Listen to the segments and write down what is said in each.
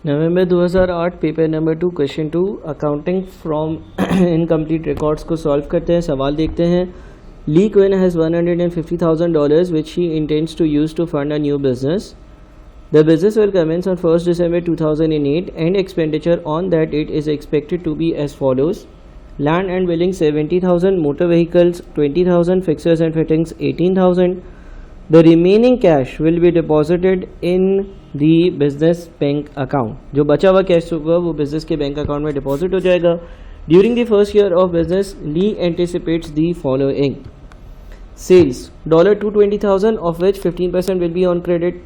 November 2008 paper number 2 question 2 accounting from incomplete records को solve करते हैं। सवाल देखते हैं। ली Quinn has $150,000 which he intends to use to fund a new business. The business will commence on 1st December 2008 and expenditure on that date is expected to be as follows. Land and building 70,000, motor vehicles 20,000, fixtures and fittings 18,000. The remaining cash will be deposited in the business bank account. जो बचा हुआ cash होगा वो business के bank account में deposit हो जाएगा. During the first year of business, Lee anticipates the following. Sales $220,000 of which 15% will be on credit.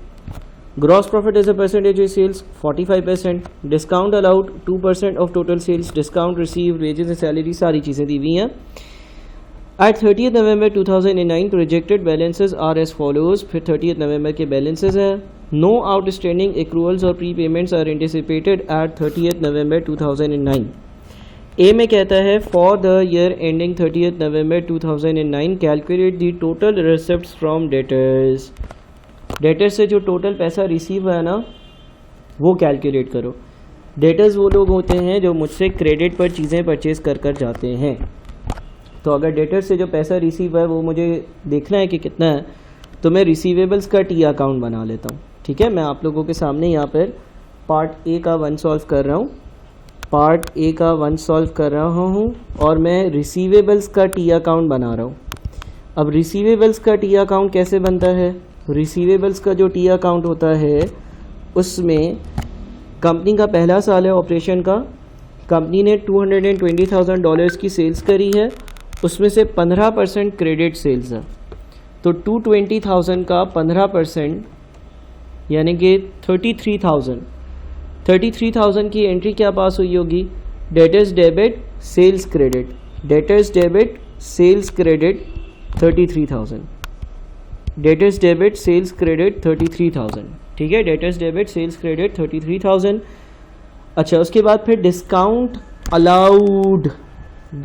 Gross profit as a percentage of sales 45%. Discount allowed 2% of total sales. Discount received, wages and salary सारी चीज़ें दी हुई हैं. At 30th November 2009 projected balances are as follows. फिर 30th November के balances हैं. No outstanding accruals or prepayments are anticipated at 30th November 2009. A में कहता है for the year ending 30th November 2009 calculate the total receipts from debtors. Debtors से जो total पैसा receive हुआ है ना वो कैलकुलेट करो. डेटर्स वो लोग होते हैं जो मुझसे क्रेडिट पर चीज़ें परचेज कर कर जाते हैं. तो अगर डेटर्स से जो पैसा रिसीव है वो मुझे देखना है कि कितना है, तो मैं रिसीवेबल्स का टी अकाउंट बना लेता हूँ. ठीक है, मैं आप लोगों के सामने यहाँ पर पार्ट ए का 1 सॉल्व कर रहा हूँ. पार्ट ए का 1 सॉल्व कर रहा हूँ और मैं रिसीवेबल्स का टी अकाउंट बना रहा हूँ. अब रिसीवेबल्स का टी अकाउंट कैसे बनता है? रिसीवेबल्स का जो टी अकाउंट होता है उसमें कंपनी का पहला साल है ऑपरेशन का. कंपनी ने $220,000 की सेल्स करी है, उसमें से 15% क्रेडिट सेल्स है. तो 220,000 का 15% यानी कि 33,000 की एंट्री क्या पास हुई होगी? Debtors debit sales credit. Debtors debit sales credit 33,000. Debtors debit sales credit 33,000. ठीक है, डेटर्स डेबिट सेल्स क्रेडिट 33,000. अच्छा, उसके बाद फिर डिस्काउंट अलाउड.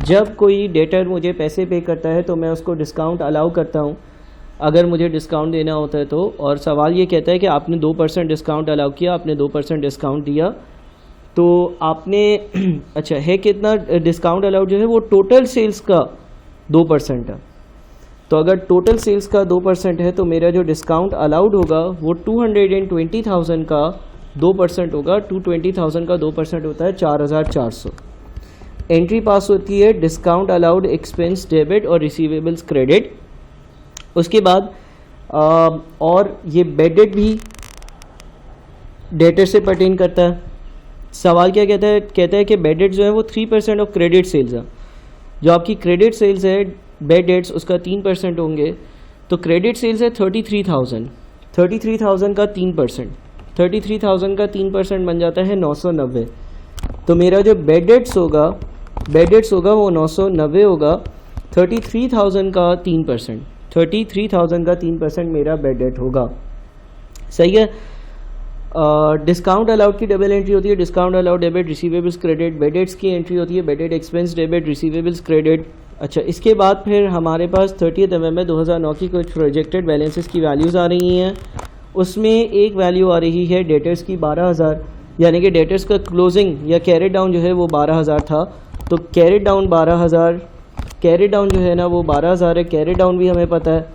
जब कोई डेटर मुझे पैसे पे करता है तो मैं उसको डिस्काउंट अलाउ करता हूँ अगर मुझे डिस्काउंट देना होता है तो. और सवाल ये कहता है कि आपने 2% डिस्काउंट अलाउ किया, आपने 2% डिस्काउंट दिया, तो आपने अच्छा है कितना डिस्काउंट अलाउड जो है वो टोटल सेल्स का 2% है. तो अगर टोटल सेल्स का 2% है तो मेरा जो डिस्काउंट अलाउड होगा वो 220,000 का 2% होगा. 220,000 का 2% होता है 4,400. एंट्री पास होती है डिस्काउंट अलाउड एक्सपेंस डेबिट और रिसीवेबल्स क्रेडिट. उसके बाद और ये बेडेड भी डेटर से पर्टेन करता है. सवाल क्या कहता है? कहता है कि बेडेड जो है वो 3% ऑफ क्रेडिट सेल्स है. जो आपकी क्रेडिट सेल्स है बेड डेट्स उसका 3% होंगे. तो क्रेडिट सेल्स है 33,000. 33,000 का 3%, 33,000 का 3% बन जाता है 990. तो मेरा जो बेड डेट्स होगा वो 990 होगा. 33,000 का 3%, 33,000 का 3% मेरा बेड डेट होगा. सही है. डिस्काउंट अलाउड की डबल एंट्री होती है. Discount allowed debit receivables credit. Bad debts की एंट्री होती है bed date expense debit receivables credit. अच्छा, इसके बाद फिर हमारे पास 30 नवंबर 2009 की कुछ प्रोजेक्टेड बैलेंसेस की वैल्यूज़ आ रही हैं. उसमें एक वैल्यू आ रही है डेटर्स की 12,000, यानी कि डेटर्स का क्लोजिंग या कैरेट डाउन जो है वो 12,000 था. तो कैरेट डाउन 12,000, कैरेट डाउन जो है ना वो 12,000 है. कैरेट डाउन भी हमें पता है,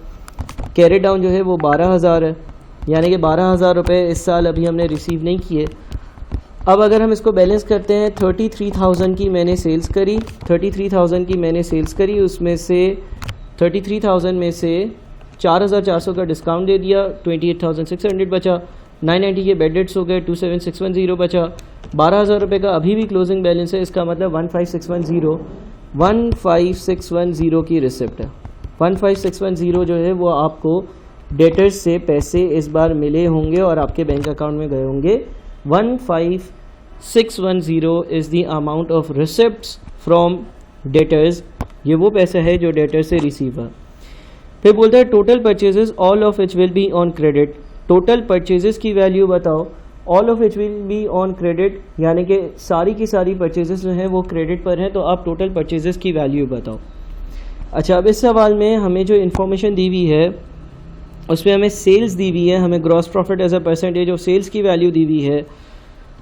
कैरेट डाउन जो है वो 12,000 है, यानी कि 12,000 रुपये इस साल अभी हमने रिसीव नहीं किए. अब अगर हम इसको बैलेंस करते हैं, 33,000 की मैंने सेल्स करी, 33,000 की मैंने सेल्स करी, उसमें से 33,000 में से 4,400 का डिस्काउंट दे दिया, 28,600 बचा. 990 के बेड डेट्स हो गए, 27,610 बचा. 12,000 रुपये का अभी भी क्लोजिंग बैलेंस है. इसका मतलब 15,610 की रिसिप्ट है. 15,610 जो है वो आपको डेटर्स से पैसे इस बार मिले होंगे और आपके बैंक अकाउंट में गए होंगे. 15,610 is the amount of receipts from debtors. ये वो पैसा है जो डेटर से रिसीव है. फिर बोलता है total purchases all of which will be on credit. Total purchases की वैल्यू बताओ. All of which will be on credit यानी कि सारी की सारी परचेजेस जो हैं वो क्रेडिट पर हैं. तो आप टोटल परचेजेस की वैल्यू बताओ. अच्छा, अब इस सवाल में हमें जो इन्फॉर्मेशन दी हुई है उसमें हमें सेल्स दी हुई है, हमें gross profit as a percentage of sales की वैल्यू दी हुई है,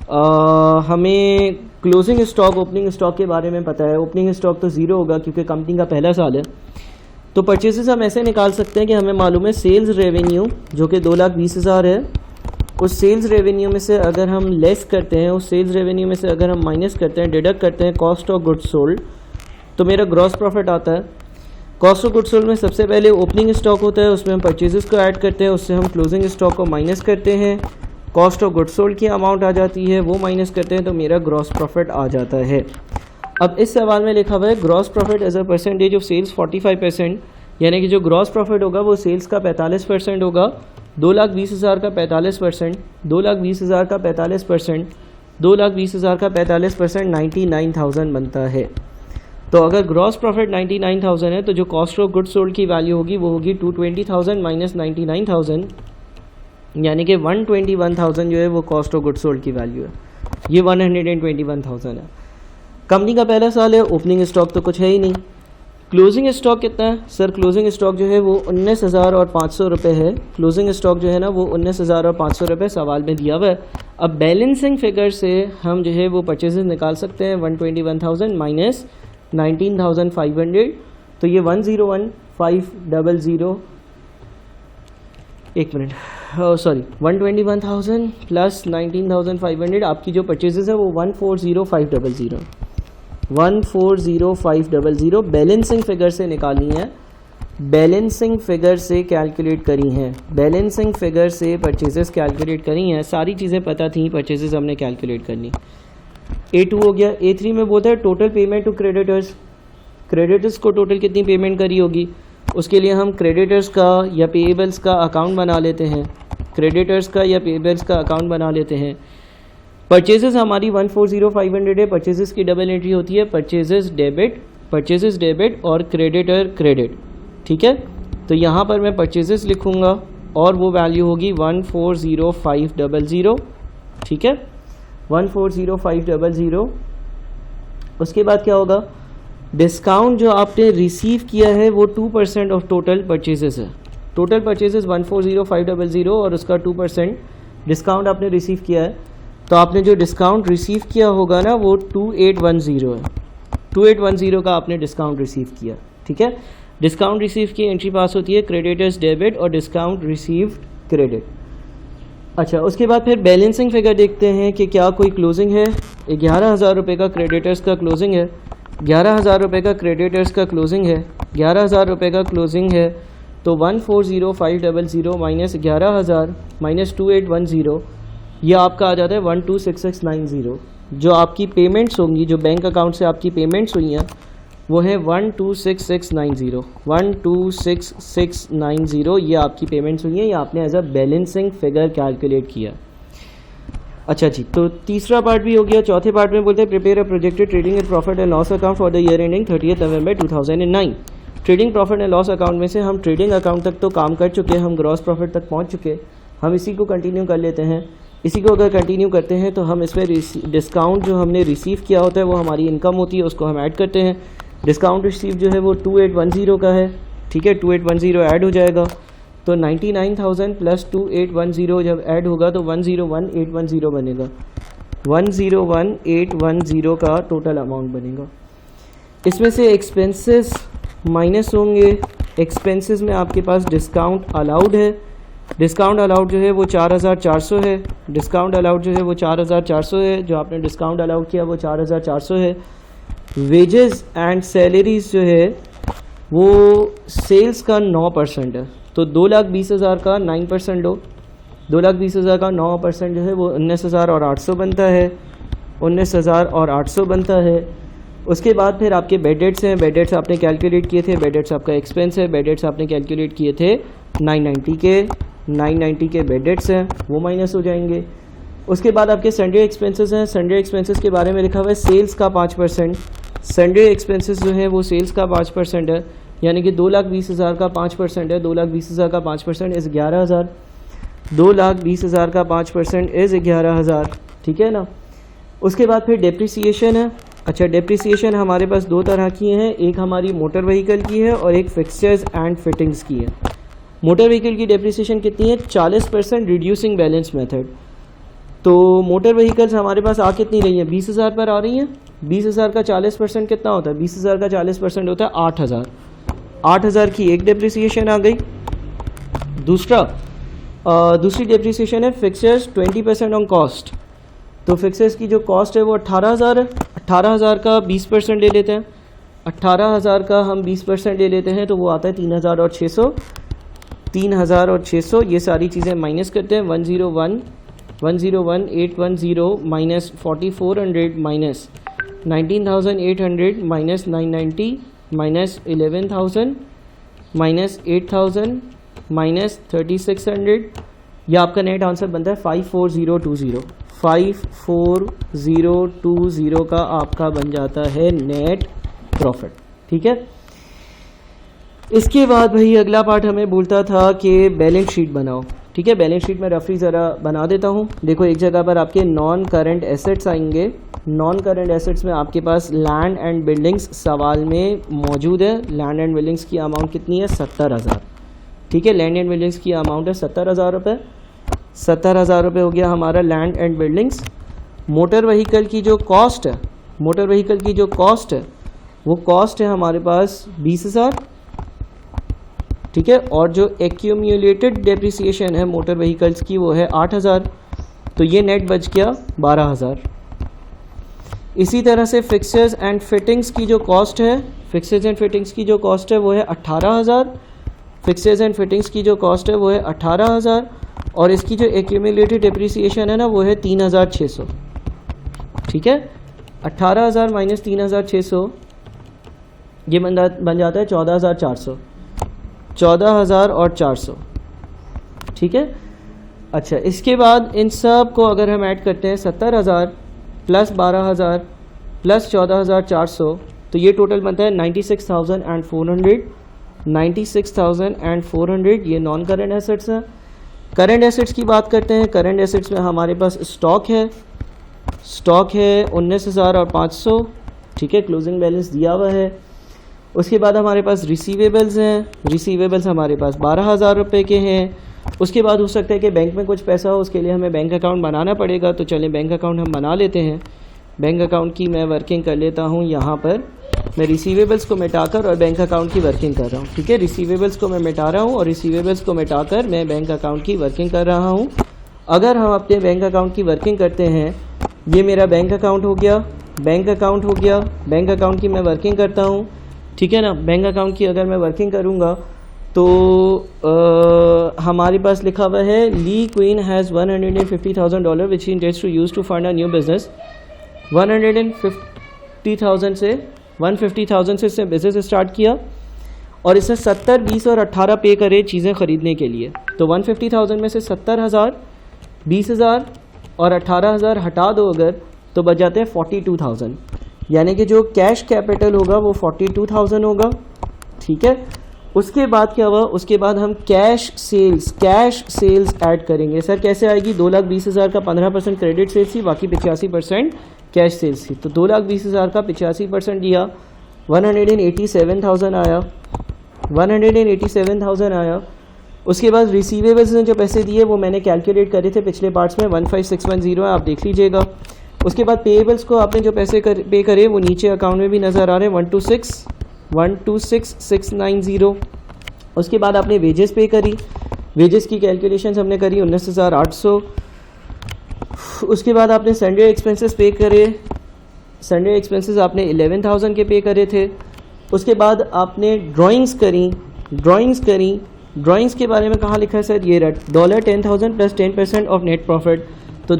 हमें क्लोजिंग स्टॉक ओपनिंग स्टॉक के बारे में पता है। ओपनिंग स्टॉक तो ज़ीरो होगा क्योंकि कंपनी का पहला साल है। तो परचेजेस हम ऐसे निकाल सकते हैं कि हमें मालूम है सेल्स रेवेन्यू जो कि 2,20,000 है, उस सेल्स रेवेन्यू में से अगर हम लेस करते हैं, उस सेल्स रेवेन्यू में से अगर हम माइनस करते हैं, डिडक्ट करते हैं कॉस्ट ऑफ गुड्स सोल्ड, तो मेरा ग्रॉस प्रॉफिट आता है। कॉस्ट ऑफ गुड्स सोल्ड में सबसे पहले ओपनिंग स्टॉक होता है, उसमें हम परचेजेस को ऐड करते हैं, उससे हम क्लोजिंग स्टॉक को माइनस करते हैं, कॉस्ट ऑफ गुड्स सोल्ड की अमाउंट आ जाती है, वो माइनस करते हैं तो मेरा ग्रॉस प्रॉफिट आ जाता है। अब इस सवाल में लिखा हुआ है gross profit as a percentage of sales 45%, यानी कि जो ग्रॉस प्रॉफिट होगा वो सेल्स का 45% होगा। 2,20,000 का 45%, 2,20,000 का 45%, 2,20,000 का 45% 99,000 बनता है। तो अगर ग्रॉस प्रॉफिट 99,000 है तो जो कॉस्ट ऑफ गुड्स सोल्ड की वैल्यू होगी वो होगी 220,000 माइनस 99,000, यानी कि 121,000 जो है वो कॉस्ट ऑफ गुड्स सोल्ड की वैल्यू है। ये 121,000 है। कंपनी का पहला साल है, ओपनिंग स्टॉक तो कुछ है ही नहीं। क्लोजिंग स्टॉक कितना है सर? क्लोजिंग स्टॉक जो है वो 19,500 रुपये है। क्लोजिंग स्टॉक जो है ना वो 19,500 रुपये सवाल में दिया हुआ है। अब बैलेंसिंग फिगर से हम जो है वो परचेजेस निकाल सकते हैं 121,000 माइनस 19,500, तो ये 101,500, एक मिनट, सॉरी 121,000 प्लस 19,500, आपकी जो परचेजेस है वो 140,500, 140,500 बैलेंसिंग फिगर से निकालनी है, बैलेंसिंग फिगर से कैलकुलेट करी हैं, बैलेंसिंग फिगर से परचेजेस कैलकुलेट करी हैं। सारी चीज़ें पता थी, परचेजेस हमने कैलकुलेट करनी। A2 हो गया। A3 में बोलता है total payment to creditors, creditors को टोटल कितनी पेमेंट करी होगी, उसके लिए हम क्रेडिटर्स का या पेएबल्स का अकाउंट बना लेते हैं, क्रेडिटर्स का या पेएबल्स का अकाउंट बना लेते हैं। परचेजेस हमारी 140,500 है, परचेजेस की डबल एंट्री होती है परचेजेस डेबिट और क्रेडिटर क्रेडिट, ठीक है। तो यहाँ पर मैं परचेजेस लिखूँगा और वो वैल्यू होगी 140,500, ठीक है, 140,500। उसके बाद क्या होगा, डिस्काउंट जो आपने रिसीव किया है वो 2% ऑफ टोटल परचेजेस है। टोटल परचेजेस 140,500 और उसका 2% डिस्काउंट आपने रिसीव किया है, तो आपने जो डिस्काउंट रिसीव किया होगा ना वो 2810 है। 2810 का आपने डिस्काउंट रिसीव किया, ठीक है। डिस्काउंट रिसीव की एंट्री पास होती है क्रेडिटर्स डेबिट और डिस्काउंट रिसीव्ड क्रेडिट। अच्छा, उसके बाद फिर बैलेंसिंग फिगर देखते हैं कि क्या कोई क्लोजिंग है। 11,000 रुपये का क्रेडिटर्स का क्लोजिंग है, 11,000 रुपये का क्रेडिटर्स का क्लोजिंग है, 11,000 रुपये का क्लोजिंग है, तो 140,500 माइनस 11,000 माइनस 2810, ये आपका आ जाता है 126690। जो आपकी पेमेंट्स होंगी, जो बैंक अकाउंट से आपकी पेमेंट्स हुई हैं वो है 126690, 126690, ये आपकी पेमेंट्स हुई हैं, ये आपने as a balancing figure calculate किया। अच्छा जी, तो तीसरा पार्ट भी हो गया। चौथे पार्ट में बोलते हैं prepare a projected trading and profit and loss account for the year ending 30 November 2009। Trading profit and loss account में से हम ट्रेडिंग अकाउंट तक तो काम कर चुके, हम ग्रॉस प्रॉफिट तक पहुंच चुके, हम इसी को कंटिन्यू कर लेते हैं। इसी को अगर कंटिन्यू करते हैं तो हम इसमें डिस्काउंट जो हमने रिसीव किया होता है वो हमारी इनकम होती है, उसको हम ऐड करते हैं। डिस्काउंट रिसीव जो है वो 2810 का है, ठीक है, 2810 ऐड हो जाएगा, तो 99,000 प्लस 2810 जब ऐड होगा तो 101,810 बनेगा, 101,810 का टोटल अमाउंट बनेगा। इसमें से एक्सपेंसेस माइनस होंगे। एक्सपेंसेस में आपके पास डिस्काउंट अलाउड है, डिस्काउंट अलाउड जो है वो 4,400 है, डिस्काउंट अलाउड जो है वो 4,400 है, जो आपने डिस्काउंट अलाउड किया वो 4,400 है। वेजेस एंड सैलरीज जो है वो सेल्स का 9% है, तो 2,20,000 का 9% लो, 2,20,000 का 9% जो है वो 19,800 बनता है, 19,800 बनता है। उसके बाद फिर आपके बेड डेट्स हैं, बेड डेट्स आपने कैलकुलेट किए थे, बेड डेट्स आपका एक्सपेंस है, बेड डेट्स आपने कैलकुलेट किए थे 990 के बेड डेट्स हैं, वो माइनस हो जाएंगे। उसके बाद आपके संडे एक्सपेंसेस हैं, संडे एक्सपेंसेस के बारे में लिखा हुआ है सेल्स का 5%, संडे एक्सपेंसेस जो है वो सेल्स का 5% है, यानी कि 2,20,000 का 5% है, 2,20,000 का 5% इज़ 11,000, 2,20,000 का 5% इज़ 11,000, ठीक है ना। उसके बाद फिर डेप्रिसिएशन है। अच्छा, डेप्रिसिएशन हमारे पास दो तरह की हैं, एक हमारी मोटर व्हीकल की है और एक फिक्सचर्स एंड फिटिंग्स की है। मोटर व्हीकल की डेप्रिसिएशन कितनी है? 40% रिड्यूसिंग बैलेंस मेथड। तो मोटर व्हीकल्स हमारे पास आ कितनी रही हैं, 20,000 पर आ रही हैं। 20,000 का 40% कितना होता है, 20,000 का 40% होता है 8,000। 8,000 की एक डेप्रिसिएशन आ गई। दूसरी डेप्रिसिएशन है फिक्सर्स 20% ऑन कॉस्ट। तो फिक्सर्स की जो कॉस्ट है वो 18,000 है। 18,000 का 20% ले लेते हैं। 18,000 का हम 20% ले लेते हैं तो वो आता है 3,000 और 600। 3,000 और 600 ये सारी चीज़ें माइनस करते हैं। 101,810 minus 4,400 minus 19,800 minus 990 minus 11,000 minus 8,000 minus 3,600। यह आपका नेट आंसर बनता है 54020। 54020 का आपका बन जाता है नेट प्रॉफिट। ठीक है, इसके बाद भाई अगला पार्ट हमें बोलता था कि बैलेंस शीट बनाओ। ठीक है, बैलेंस शीट में रफली ज़रा बना देता हूँ। देखो एक जगह पर आपके नॉन करंट एसेट्स आएंगे। नॉन करंट एसेट्स में आपके पास लैंड एंड बिल्डिंग्स सवाल में मौजूद है। लैंड एंड बिल्डिंग्स की अमाउंट कितनी है, 70,000। ठीक है, लैंड एंड बिल्डिंग्स की अमाउंट है 70,000 रुपये। 70,000 रुपये हो गया हमारा land and buildings. Motor vehicle की जो कॉस्ट है, मोटर व्हीकल की जो कॉस्ट है वो कॉस्ट है हमारे पास 20,000। ठीक है, और जो एक्यूमुलेटेड डेप्रिसिएशन है मोटर व्हीकल्स की वो है 8,000। तो ये नेट बच गया 12,000। इसी तरह से फिक्सर्स एंड फिटिंग्स की जो कॉस्ट है, फिक्सर्स एंड फिटिंग्स की जो कॉस्ट है वो है 18,000। फिक्सर्स एंड फिटिंग्स की जो कॉस्ट है वो है 18,000 और इसकी जो एक्यूमुलेटेड डेप्रिसिएशन है ना वो है 3,600। ठीक है, 18,000 माइनस 3,600 ये बन जाता है 14,400। 14,000 और 400। ठीक है, अच्छा इसके बाद इन सब को अगर हम ऐड करते हैं 70,000 प्लस 12,000 प्लस 14,400 तो ये टोटल बनता है 96,400। 96,400 ये नॉन करंट एसेट्स हैं। करंट एसेट्स की बात करते हैं। करंट एसेट्स में हमारे पास स्टॉक है। स्टॉक है 19,500। ठीक है, क्लोजिंग बैलेंस दिया हुआ है। उसके बाद हमारे पास रिसीवेबल्स हैं। रिसीवेबल्स हमारे पास 12,000 रुपये के हैं। उसके बाद हो सकता है कि बैंक में कुछ पैसा हो, उसके लिए हमें बैंक अकाउंट बनाना पड़ेगा। तो चलें बैंक अकाउंट हम बना लेते हैं। बैंक अकाउंट की मैं वर्किंग कर लेता हूँ। यहाँ पर मैं रिसीवेबल्स को मिटाकर और बैंक अकाउंट की वर्किंग कर रहा हूँ। ठीक है, रिसीवेबल्स को मैं मिटा रहा हूँ और रिसीवेबल्स को मिटाकर मैं बैंक अकाउंट की वर्किंग कर रहा हूँ। अगर हम अपने बैंक अकाउंट की वर्किंग करते हैं, ये मेरा बैंक अकाउंट हो गया, बैंक अकाउंट हो गया, बैंक अकाउंट की मैं वर्किंग करता हूँ। ठीक है ना, बैंक अकाउंट की अगर मैं वर्किंग करूँगा तो हमारे पास लिखा हुआ है Lee Queen has $150,000 which he intends to use to fund a new business. 150,000 से 150,000 से इसने बिज़नेस स्टार्ट किया और इसने 70, 20 और 18 पे करे चीज़ें ख़रीदने के लिए। तो 150,000 में से 70,000, 20,000 और 18,000 हटा दो अगर तो बच जाते हैं 42,000। यानी कि जो कैश कैपिटल होगा वो 42,000 होगा। ठीक है, उसके बाद क्या हुआ, उसके बाद हम कैश सेल्स ऐड करेंगे। सर कैसे आएगी, 2,20,000 का 15% क्रेडिट सेल्स थी, बाकी 85% कैश सेल्स थी। तो 2,20,000 का 85% दिया 187,000 आया। 187,000 आया। उसके बाद रिसीवेबल्स ने जो पैसे दिए वो मैंने कैलकुलेट करे थे पिछले पार्ट्स में, 15610 है, आप देख लीजिएगा। उसके बाद पेएबल्स को आपने जो पैसे पे करे वो नीचे अकाउंट में भी नज़र आ रहे हैं, 126,690। उसके बाद आपने वेजेस पे करी। वेजेस की कैलकुलेशंस हमने करी 19,800। उसके बाद आपने संडे एक्सपेंसेस पे करे। संडे एक्सपेंसेस आपने 11,000 के पे करे थे। उसके बाद आपने ड्राइंग्स करी। ड्राइंग्स के बारे में कहाँ लिखा है सर, ये रट $10,000 प्लस 10% ऑफ नेट प्रॉफिट। तो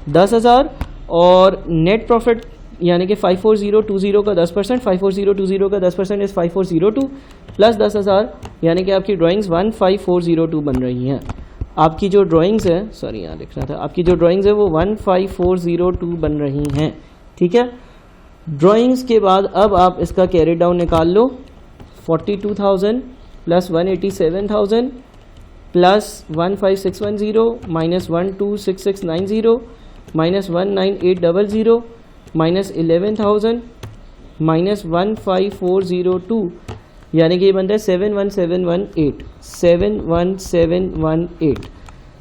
10,000 और नेट प्रॉफिट यानी कि 54020 का 10%, 54020 का 10% इज़ 5,402 प्लस 10,000 यानी कि आपकी ड्राइंग्स 15,402 बन रही हैं। आपकी जो ड्राइंग्स है, सॉरी यहाँ लिखना था, आपकी जो ड्राइंग्स है वो 15,402 बन रही हैं। ठीक है, ड्राइंग्स के बाद अब आप इसका कैरी डाउन निकाल लो। 42,000 plus 187,000 plus 15610 minus 126690 minus 19800 minus 11,000 minus 15402 यानी कि ये बनता है 71718।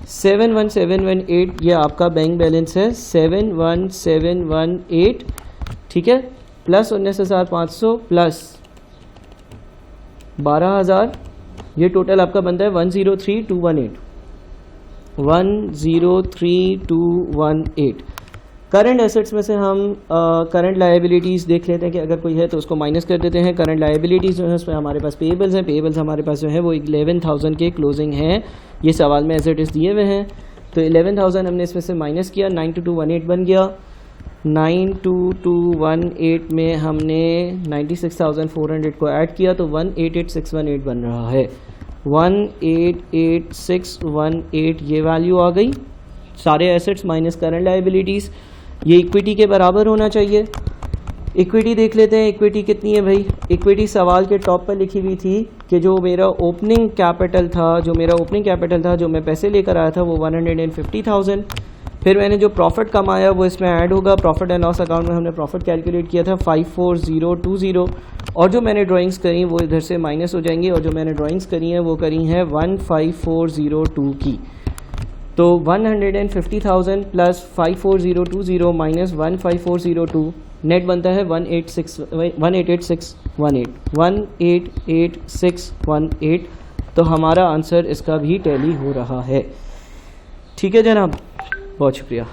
71718 ये आपका बैंक बैलेंस है 71718, ठीक है, प्लस 19,500 प्लस 12,000, ये टोटल आपका बनता है 103,218, 103,218। करंट एसेट्स में से हम करंट लायबिलिटीज़ देख लेते हैं कि अगर कोई है तो उसको माइनस कर देते हैं। करंट लायबिलिटीज़ जो है उसमें हमारे पास पेबल्स हैं, पेबल्स हमारे पास जो है वो 11,000 के क्लोजिंग हैं, ये सवाल में एज इट इज़ दिए हुए हैं। तो 11,000 हमने इसमें से माइनस किया, 92218 बन गया। 92218 में हमने 96,400 को ऐड किया तो 188,618 बन रहा है, 188,618 ये वैल्यू आ गई। सारे एसेट्स माइनस करंट लायबिलिटीज़, ये इक्विटी के बराबर होना चाहिए। इक्विटी देख लेते हैं, इक्विटी कितनी है भाई। इक्विटी सवाल के टॉप पर लिखी हुई थी कि जो मेरा ओपनिंग कैपिटल था, जो मैं पैसे लेकर आया था वो 150,000। फिर मैंने जो प्रॉफिट कमाया वो इसमें ऐड होगा। प्रॉफिट एंड लॉस अकाउंट में हमने प्रॉफिट कैलकुलेट किया था 54020, और जो मैंने ड्राइंग्स करी वो इधर से माइनस हो जाएंगी, और जो मैंने ड्राइंग्स करी हैं वो करी हैं 15402 की। तो 150,000 प्लस 54020 माइनस 15402 नेट बनता है 188,618। तो हमारा आंसर इसका भी टैली हो रहा है। ठीक है जनाब, बहुत शुक्रिया।